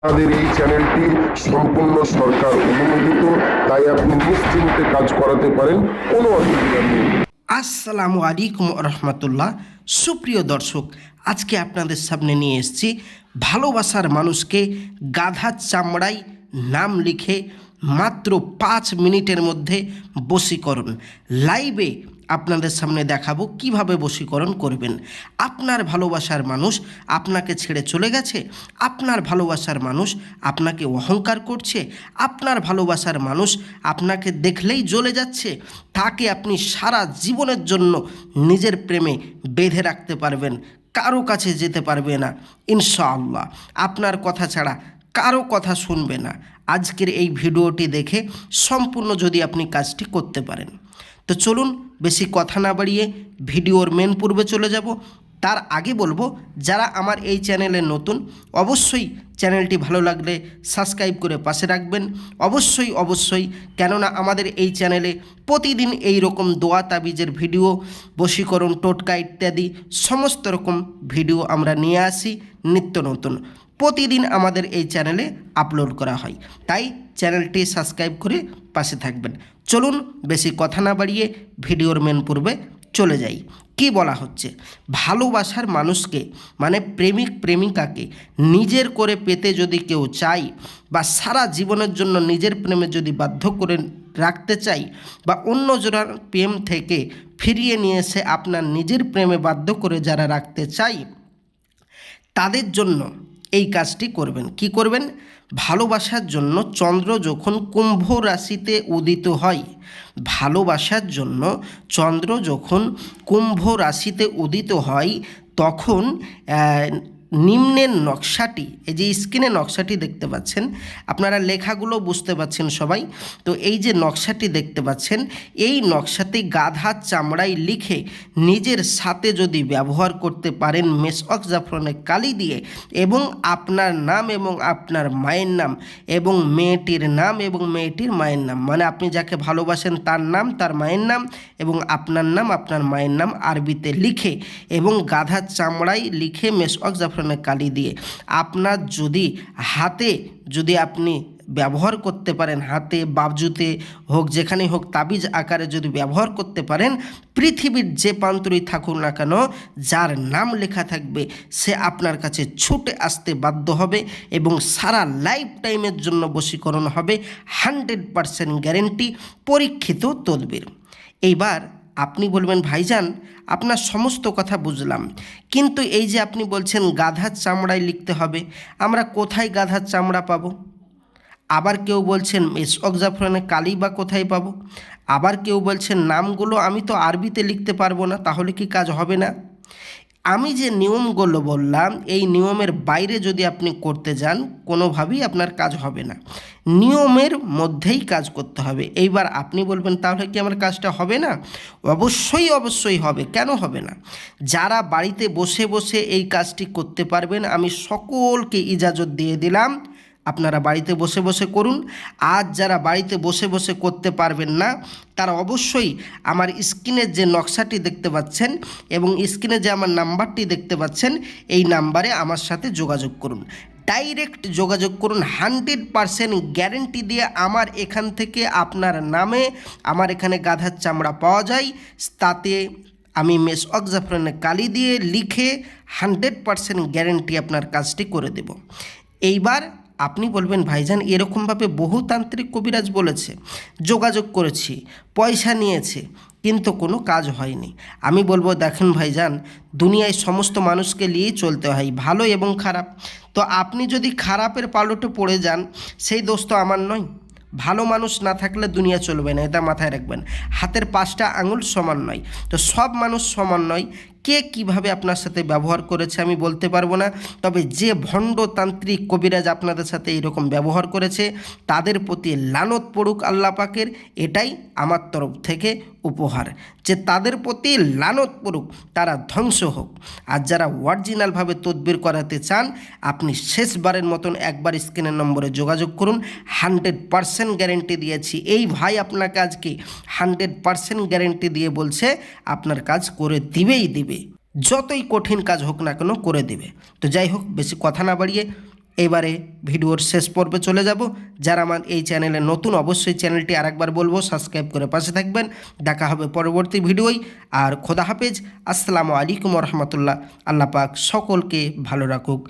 আমাদের এই চ্যানেলটি সম্পূর্ণ সরকার অনুমোদিত, তাই আপনি নিশ্চিন্তে কাজ করাতে পারেন, কোনো অসুবিধা নেই। আসসালামু আলাইকুম রহমতুল্লাহ। সুপ্রিয় দর্শক, আজকে আপনাদের সামনে নিয়ে এসেছি ভালোবাসার মানুষকে গাধার চামড়ায় নাম লিখে মাত্র 5 মিনিটের মধ্যে বশীকরণ। লাইভে আপনাদের সামনে দেখাবো কিভাবে বশীকরণ করবেন। আপনার ভালোবাসার মানুষ আপনাকে ছেড়ে চলে গেছে, আপনার ভালোবাসার মানুষ আপনাকে অহংকার করছে, আপনার ভালোবাসার মানুষ আপনাকে দেখলেই জ্বলে যাচ্ছে, তাকে আপনি সারা জীবনের জন্য নিজের প্রেমে বেঁধে রাখতে পারবেন, কারো কাছে যেতে পারবে না ইনশাআল্লাহ। আপনার কথা ছাড়া কারো কথা শুনবে না। আজকের এই ভিডিওটি দেখে সম্পূর্ণ যদি আপনি কাজটি করতে পারেন, তো চলুন বেশি কথা না বাড়িয়ে ভিডিওর মেন পূর্বে চলে যাব। তার আগে বলবো, যারা আমার এই চ্যানেলে নতুন, অবশ্যই চ্যানেলটি ভালো লাগলে সাবস্ক্রাইব করে পাশে রাখবেন। অবশ্যই, কেননা আমাদের এই চ্যানেলে প্রতিদিন এই রকম দোয়া তাবিজের ভিডিও, বশীকরণ, টোটকা ইত্যাদি সমস্ত রকম ভিডিও আমরা নিয়ে আসি নিত্য নতুন। প্রতিদিন আমাদের এই চ্যানেলে আপলোড করা হয়, তাই চ্যানেলটি সাবস্ক্রাইব করে পাশে থাকবেন। চলুন বেশি কথা না বাড়িয়ে ভিডিওর মেন পূর্বে চলে যাই। কি বলা হচ্ছে, ভালোবাসার মানুষকে মানে প্রেমিক প্রেমিকাকে নিজের করে পেতে যদি কেউ চাই, বা সারা জীবনের জন্য নিজের প্রেমে যদি বাধ্য করে রাখতে চাই, বা অন্য জোড়ার প্রেম থেকে ফিরিয়ে নিয়ে এসে আপনার নিজের প্রেমে বাধ্য করে যারা রাখতে চাই, তাদের জন্য এই কাজটি করবেন। কি করবেন? ভালোবাসার জন্য চন্দ্র যখন কুম্ভ রাশিতে উদিত হয়, ভালোবাসার জন্য চন্দ্র যখন কুম্ভ রাশিতে উদিত হয়, তখন নিম্নের নকশাটি, এই যে স্ক্রিনে নকশাটি দেখতে পাচ্ছেন, আপনারা লেখাগুলো বুঝতে পাচ্ছেন সবাই, তো এই যে নকশাটি দেখতে পাচ্ছেন, এই নকশাতে গাধার চামড়ায় লিখে নিজের সাথে যদি ব্যবহার করতে পারেন মেশক জাফরানের কালি দিয়ে, এবং আপনার নাম এবং আপনার মায়ের নাম এবং মেয়েটির নাম এবং মেয়েটির মায়ের নাম, মানে আপনি যাকে ভালোবাসেন তার নাম, তার মায়ের নাম এবং আপনার নাম, আপনার মায়ের নাম আরবিতে লিখে এবং গাধার চামড়ায় লিখে মেশক জাফরানের কালি দিয়ে আপনার যদি হাতে যদি আপনি ব্যবহার করতে পারেন, হাতে বাবজুতে হোক, যেখানে হোক, তাবিজ আকারে যদি ব্যবহার করতে পারেন, পৃথিবীর যে প্রান্তরেই থাকুক না কেন, যার নাম লেখা থাকবে সে আপনার কাছে ছুটে আসতে বাধ্য হবে এবং সারা লাইফ টাইমের জন্য বশীকরণ হবে। 100% গ্যারেন্টি, পরীক্ষিত তদবির। এইবার আপনি বলবেন, ভাইজান আপনার সমস্ত কথা বুঝলাম, কিন্তু এই যে আপনি বলছেন গাধার চামড়ায় লিখতে হবে, আমরা কোথায় গাধার চামড়া পাবো? আবার কেউ বলছেন মেশক জাফরানের কালি বা কোথায় পাবো? আবার কেউ বলছেন নামগুলো আমি তো আরবিতে লিখতে পারবো না, তাহলে কি কাজ হবে না? আমি যে নিয়মগুলো বললাম, এই নিয়মের বাইরে যদি আপনি করতে যান, কোনোভাবেই আপনার কাজ হবে না। নিয়মের মধ্যেই কাজ করতে হবে। এইবার আপনি বলবেন, তাহলে কি আমার কাজটা হবে না? অবশ্যই হবে। কেন হবে না? যারা বাড়িতে বসে বসে এই কাজটি করতে পারবেন, আমি সকলকে ইজাজত দিয়ে দিলাম, আপনারা বাড়িতে বসে বসে করুন। আজ যারা বাড়িতে বসে বসে করতে পারবেন না, তারা অবশ্যই আমার স্ক্রিনের যে নকশাটি দেখতে পাচ্ছেন এবং স্ক্রিনে যে আমার নাম্বারটি দেখতে পাচ্ছেন, এই নাম্বারে আমার সাথে যোগাযোগ করুন। ডাইরেক্ট যোগাযোগ করুন। 100% গ্যারেন্টি দিয়ে আমার এখান থেকে আপনার নামে, আমার এখানে গাধার চামড়া পাওয়া যায়, তাতে আমি মেশক জাফরানের কালি দিয়ে লিখে 100% গ্যারেন্টি আপনার কাজটি করে দেব। এইবার আপনি বলবেন, ভাইজান এরকমভাবে বহু তান্ত্রিক কবিরাজ বলেছে, যোগাযোগ করেছি, পয়সা নিয়েছে, কিন্তু কোনো কাজ হয়নি। আমি বলবো, দেখেন ভাইজান, দুনিয়ায় সমস্ত মানুষকে নিয়েই চলতে হয়, ভালো এবং খারাপ। তো আপনি যদি খারাপের পালটে পড়ে যান, সেই দোষ তো আমার নয়। ভালো মানুষ না থাকলে দুনিয়া চলবে না, এটা মাথায় রাখবেন। হাতের 5টা আঙুল সমান নয়, তো সব মানুষ সমান নয়। কে কিভাবে আপনার সাথে ব্যবহার করেছে আমি বলতে পারবো না, তবে যে ভণ্ডতান্ত্রিক কবিরাজ আপনাদের সাথে এইরকম ব্যবহার করেছে, তাদের প্রতি লানত পড়ুক আল্লাহ পাকের, এটাই আমার তরফ থেকে উপহার, যে তাদের প্রতি লানত পড়ুক, তারা ধ্বংস হোক। আর যারা অরিজিনালভাবে তদবির করাতে চান, আপনি শেষবারের মতন একবার স্ক্রিনের নম্বরে যোগাযোগ করুন। 100% গ্যারেন্টি দিয়েছি। এই ভাই আপনাকে আজকে 100% গ্যারেন্টি দিয়ে বলছে আপনার কাজ করে দিবেই দিবে, যতই কঠিন কাজ হোক না কেন করে দেবে। তো যাই হোক, বেশি কথা না বাড়িয়ে এবারে ভিডিওর শেষ পর্বে চলে যাব। যারা আমার এই চ্যানেলে নতুন, অবশ্যই চ্যানেলটি আরেকবার বলবো সাবস্ক্রাইব করে পাশে থাকবেন। দেখা হবে পরবর্তী ভিডিওয়। আর খোদা হাফেজ। আসসালামু আলাইকুম রহমতুল্লাহ। আল্লাহ পাক সকলকে ভালো রাখুক।